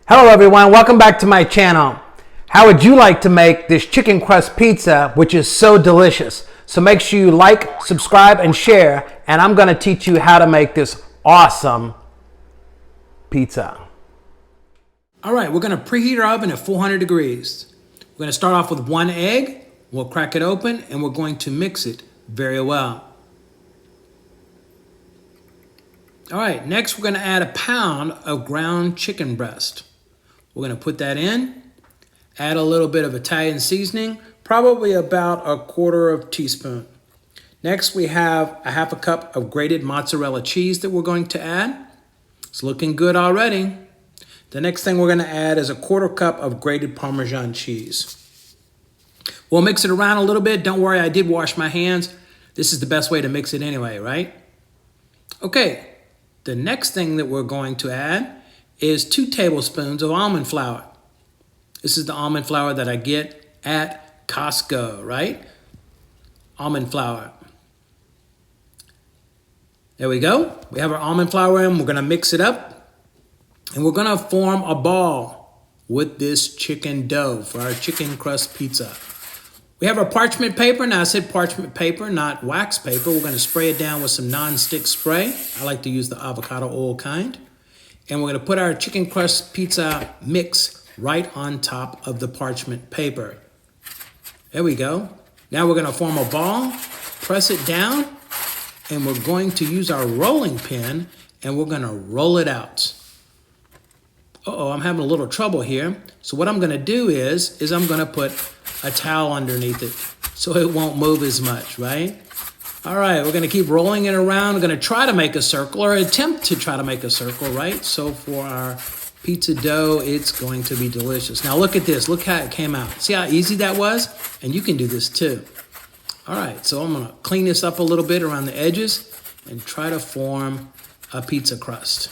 Hello everyone, welcome back to my channel. How would you like to make this chicken crust pizza, which is so delicious? So make sure you like, subscribe, and share, and I'm gonna teach you how to make this awesome pizza. All right, we're gonna preheat our oven at 400 degrees. We're gonna start off with 1 egg, we'll crack it open, and we're going to mix it very well. All right, next we're gonna add 1 pound of ground chicken breast. We're gonna put that in, add a little bit of Italian seasoning, probably about 1/4 teaspoon. Next, we have 1/2 cup of grated mozzarella cheese that we're going to add. It's looking good already. The next thing we're gonna add is 1/4 cup of grated Parmesan cheese. We'll mix it around a little bit. Don't worry, I did wash my hands. This is the best way to mix it anyway, right? Okay, the next thing that we're going to add is 2 tablespoons of almond flour. This is the almond flour that I get at Costco, right? Almond flour. There we go. We have our almond flour in. We're gonna mix it up and we're gonna form a ball with this chicken dough for our chicken crust pizza. We have our parchment paper. Now I said parchment paper, not wax paper. We're gonna spray it down with some non-stick spray. I like to use the avocado oil kind. And we're gonna put our chicken crust pizza mix right on top of the parchment paper. There we go. Now we're gonna form a ball, press it down, and we're going to use our rolling pin and we're gonna roll it out. Uh-oh, I'm having a little trouble here. So what I'm gonna do is I'm gonna put a towel underneath it so it won't move as much, right? All right, we're gonna keep rolling it around. We're gonna try to make a circle or attempt to try to make a circle, right? So for our pizza dough, it's going to be delicious. Now look at this, look how it came out. See how easy that was? And you can do this too. All right, so I'm gonna clean this up a little bit around the edges and try to form a pizza crust.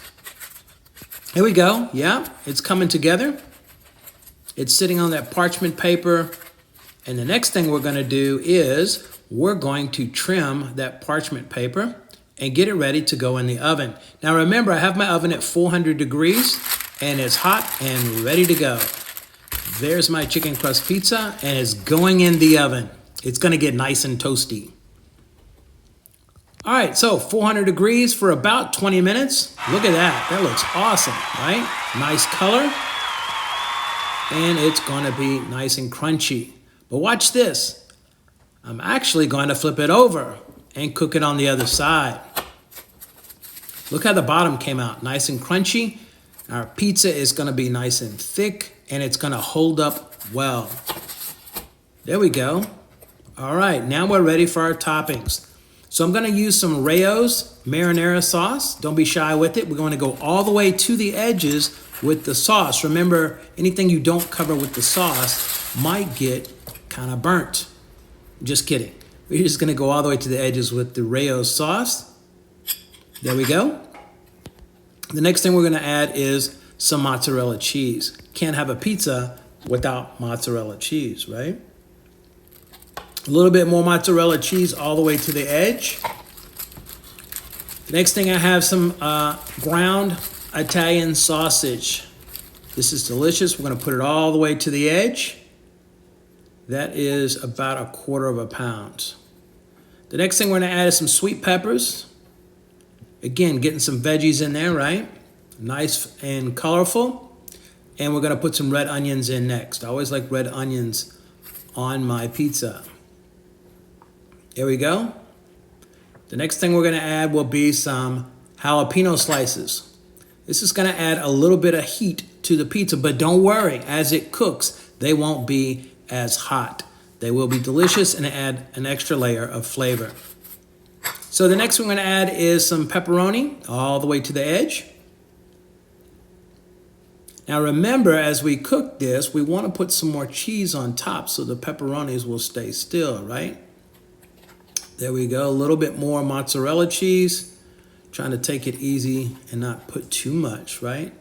Here we go, yeah, it's coming together. It's sitting on that parchment paper. And the next thing we're gonna do is we're going to trim that parchment paper and get it ready to go in the oven. Now remember, I have my oven at 400 degrees and it's hot and ready to go. There's my chicken crust pizza and it's going in the oven. It's gonna get nice and toasty. All right, so 400 degrees for about 20 minutes. Look at that, that looks awesome, right? Nice color. And it's gonna be nice and crunchy. But watch this. I'm actually going to flip it over and cook it on the other side. Look how the bottom came out, nice and crunchy. Our pizza is gonna be nice and thick and it's gonna hold up well. There we go. All right, now we're ready for our toppings. So I'm gonna use some Rayo's marinara sauce. Don't be shy with it. We're gonna go all the way to the edges with the sauce. Remember, anything you don't cover with the sauce might get kind of burnt. Just kidding. We're just gonna go all the way to the edges with the Rayo's sauce. There we go. The next thing we're gonna add is some mozzarella cheese. Can't have a pizza without mozzarella cheese, right? A little bit more mozzarella cheese all the way to the edge. Next thing I have some ground Italian sausage. This is delicious. We're gonna put it all the way to the edge. That is about 1/4 pound. The next thing we're gonna add is some sweet peppers. Again, getting some veggies in there, right? Nice and colorful. And we're gonna put some red onions in next. I always like red onions on my pizza. There we go. The next thing we're gonna add will be some jalapeno slices. This is gonna add a little bit of heat to the pizza, but don't worry, as it cooks, they won't be as hot. They will be delicious and add an extra layer of flavor. So the next one we're gonna add is some pepperoni all the way to the edge. Now remember, as we cook this, we wanna put some more cheese on top so the pepperonis will stay still, right? There we go, a little bit more mozzarella cheese. Trying to take it easy and not put too much, right?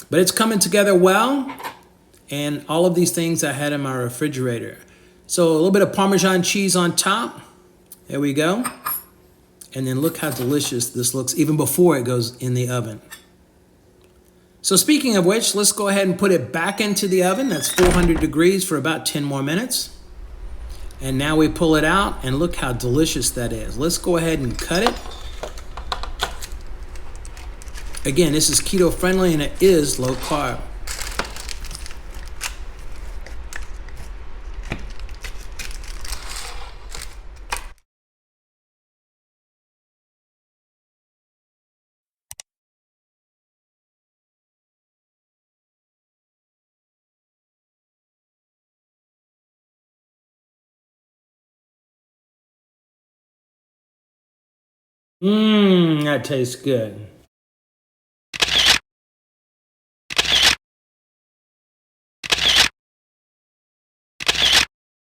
But it's coming together well. And all of these things I had in my refrigerator. So a little bit of Parmesan cheese on top. There we go. And then look how delicious this looks even before it goes in the oven. So speaking of which, let's go ahead and put it back into the oven. That's 400 degrees for about 10 more minutes. And now we pull it out and look how delicious that is. Let's go ahead and cut it. Again, this is keto friendly and it is low carb. That tastes good.